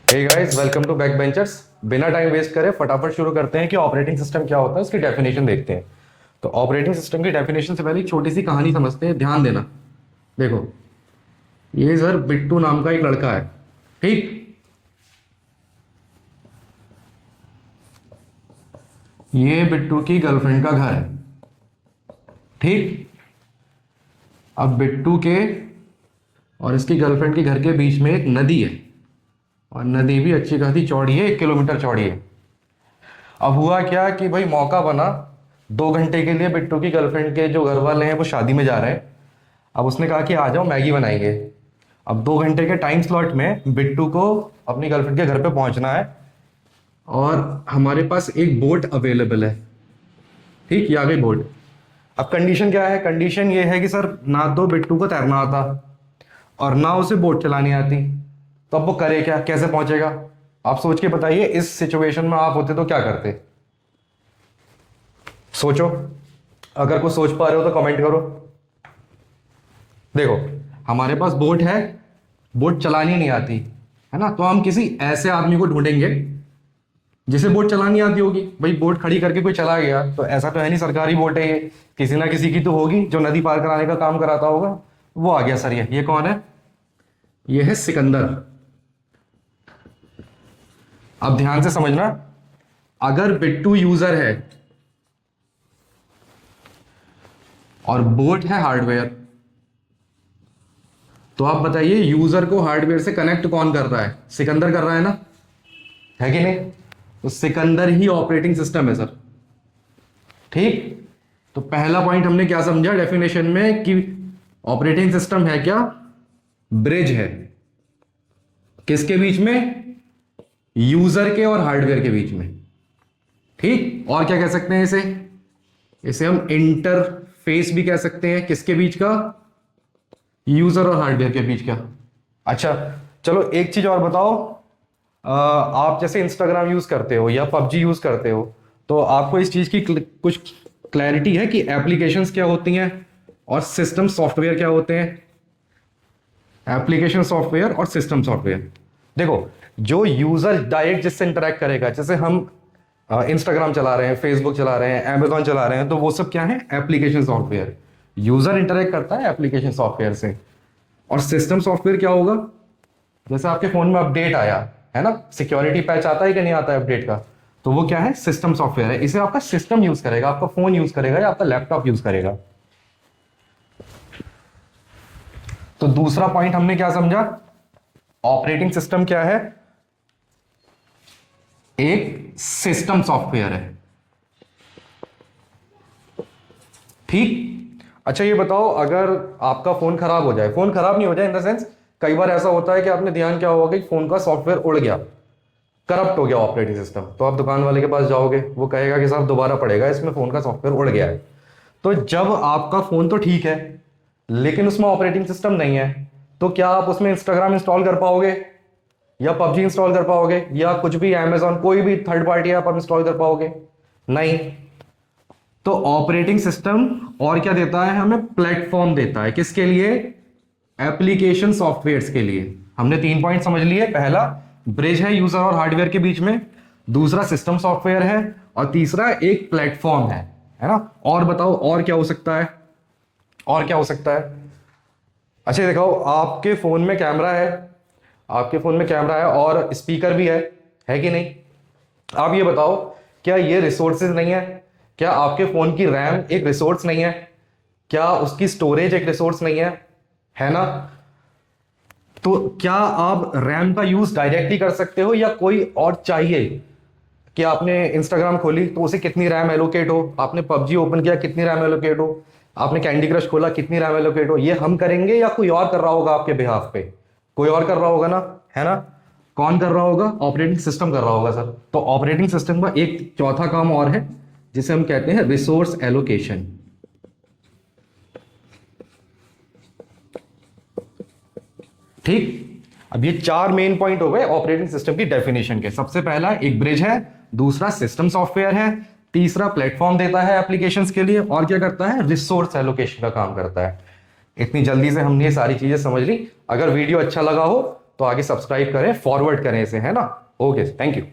Hey guys, welcome to back benchers. बिना time waste करे फटाफट शुरू करते हैं कि ऑपरेटिंग सिस्टम क्या होता है, उसकी डेफिनेशन देखते हैं। तो ऑपरेटिंग सिस्टम की डेफिनेशन से पहले एक छोटी सी कहानी समझते हैं, ध्यान देना। देखो, ये सर बिट्टू नाम का एक लड़का है, ठीक। ये बिट्टू की गर्लफ्रेंड का घर है, ठीक। अब बिट्टू के और इसकी गर्लफ्रेंड के घर के बीच में एक नदी है, और नदी भी अच्छी खासी चौड़ी है, 1 किलोमीटर चौड़ी है। अब हुआ क्या कि भाई मौका बना, 2 घंटे के लिए बिट्टू की गर्लफ्रेंड के जो घर वाले हैं वो शादी में जा रहे हैं। अब उसने कहा कि आ जाओ, मैगी बनाएंगे। अब 2 घंटे के टाइम स्लॉट में बिट्टू को अपनी गर्लफ्रेंड के घर पे पहुंचना है, और हमारे पास एक बोट अवेलेबल है, ठीक। ये आ गई बोट। अब कंडीशन क्या है? कंडीशन ये है कि सर ना तो बिट्टू को तैरना आता और ना उसे बोट चलानी आती। तो अब वो करे क्या, कैसे पहुंचेगा? आप सोच के बताइए, इस सिचुएशन में आप होते तो क्या करते? सोचो। अगर कुछ सोच पा रहे हो तो कमेंट करो। देखो, हमारे पास बोट है, बोट चलानी नहीं आती है ना, तो हम किसी ऐसे आदमी को ढूंढेंगे जिसे बोट चलानी आती होगी। भाई बोट खड़ी करके कोई चला गया तो ऐसा तो है नहीं सरकारी बोट है ये, किसी ना किसी की तो होगी जो नदी पार कराने का काम कराता होगा। वो आ गया सर। ये कौन है? ये है सिकंदर। अब ध्यान से समझना, अगर बिट्टू यूजर है और बोट है हार्डवेयर, तो आप बताइए यूजर को हार्डवेयर से कनेक्ट कौन कर रहा है? सिकंदर कर रहा है ना, है कि नहीं? तो सिकंदर ही ऑपरेटिंग सिस्टम है सर, ठीक। तो पहला पॉइंट हमने क्या समझा डेफिनेशन में कि ऑपरेटिंग सिस्टम है क्या? ब्रिज है। किसके बीच में? यूजर के और हार्डवेयर के बीच में, ठीक। और क्या कह सकते हैं इसे? इसे हम इंटरफेस भी कह सकते हैं। किसके बीच का? यूजर और हार्डवेयर के बीच का। अच्छा, चलो एक चीज और बताओ। आप जैसे इंस्टाग्राम यूज करते हो या पबजी यूज करते हो, तो आपको इस चीज की कुछ क्लैरिटी है कि एप्लीकेशंस क्या होती हैं और सिस्टम सॉफ्टवेयर क्या होते हैं? एप्लीकेशन सॉफ्टवेयर और सिस्टम सॉफ्टवेयर। देखो, जो यूजर डायरेक्ट जिससे इंटरेक्ट करेगा, जैसे हम इंस्टाग्राम चला रहे हैं, फेसबुक चला रहे हैं, अमेजॉन चला रहे हैं, तो वो सब क्या है? Application software. यूजर इंटरेक्ट करता है एप्लीकेशन सॉफ्टवेयर से। और सिस्टम सॉफ्टवेयर क्या होगा? जैसे आपके फोन में अपडेट आया है ना, सिक्योरिटी पैच आता है कि नहीं आता है अपडेट का, तो वो क्या है? सिस्टम सॉफ्टवेयर है। इसे आपका सिस्टम यूज करेगा, आपका फोन यूज करेगा या आपका लैपटॉप यूज करेगा। तो दूसरा पॉइंट हमने क्या समझा? ऑपरेटिंग सिस्टम क्या है? एक सिस्टम सॉफ्टवेयर है, ठीक। अच्छा ये बताओ, अगर आपका फोन खराब हो जाए, फोन खराब नहीं हो जाए इन द सेंस, कई बार ऐसा होता है कि आपने ध्यान क्या होगा कि फोन का सॉफ्टवेयर उड़ गया, करप्ट हो गया ऑपरेटिंग सिस्टम, तो आप दुकान वाले के पास जाओगे, वो कहेगा कि साहब दोबारा पड़ेगा, इसमें फोन का सॉफ्टवेयर उड़ गया है। तो जब आपका फोन तो ठीक है लेकिन उसमें ऑपरेटिंग सिस्टम नहीं है, तो क्या आप उसमें इंस्टाग्राम इंस्टॉल कर पाओगे या पबजी इंस्टॉल कर पाओगे या कुछ भी अमेजॉन कोई भी थर्ड पार्टी ऐप आप इंस्टॉल कर पाओगे? नहीं। तो ऑपरेटिंग सिस्टम और क्या देता है हमें? प्लेटफॉर्म देता है। किसके लिए? एप्लीकेशन सॉफ्टवेयर्स के लिए। हमने 3 पॉइंट समझ लिए। पहला, ब्रिज है यूजर और हार्डवेयर के बीच में। दूसरा, सिस्टम सॉफ्टवेयर है। और तीसरा, एक प्लेटफॉर्म है ना। और बताओ और क्या हो सकता है? और क्या हो सकता है? अच्छा ये दिखाओ, आपके फोन में कैमरा है, आपके फोन में कैमरा है और स्पीकर भी है कि नहीं? आप ये बताओ, क्या ये रिसोर्सेज नहीं है? क्या आपके फोन की रैम एक रिसोर्स नहीं है? क्या उसकी स्टोरेज एक रिसोर्स नहीं है ना? तो क्या आप रैम का यूज डायरेक्टली कर सकते हो या कोई और चाहिए? कि आपने इंस्टाग्राम खोली तो उसे कितनी रैम एलोकेट हो, आपने पबजी ओपन किया कितनी रैम एलोकेट हो, आपने कैंडी क्रश खोला कितनी रैम एलोकेट हो, ये हम करेंगे या कोई और कर रहा होगा आपके बिहाफ पे? कोई और कर रहा होगा ना, है ना? कौन कर रहा होगा? ऑपरेटिंग सिस्टम कर रहा होगा सर। तो ऑपरेटिंग सिस्टम का एक चौथा काम और है जिसे हम कहते हैं रिसोर्स एलोकेशन, ठीक। अब ये 4 मेन पॉइंट हो गए ऑपरेटिंग सिस्टम की डेफिनेशन के। सबसे पहला एक ब्रिज है, दूसरा सिस्टम सॉफ्टवेयर है, तीसरा प्लेटफॉर्म देता है एप्लीकेशंस के लिए, और क्या करता है? रिसोर्स एलोकेशन का काम करता है। इतनी जल्दी से हमने ये सारी चीजें समझ ली। अगर वीडियो अच्छा लगा हो तो आगे सब्सक्राइब करें, फॉरवर्ड करें इसे, है ना। Okay, thank you.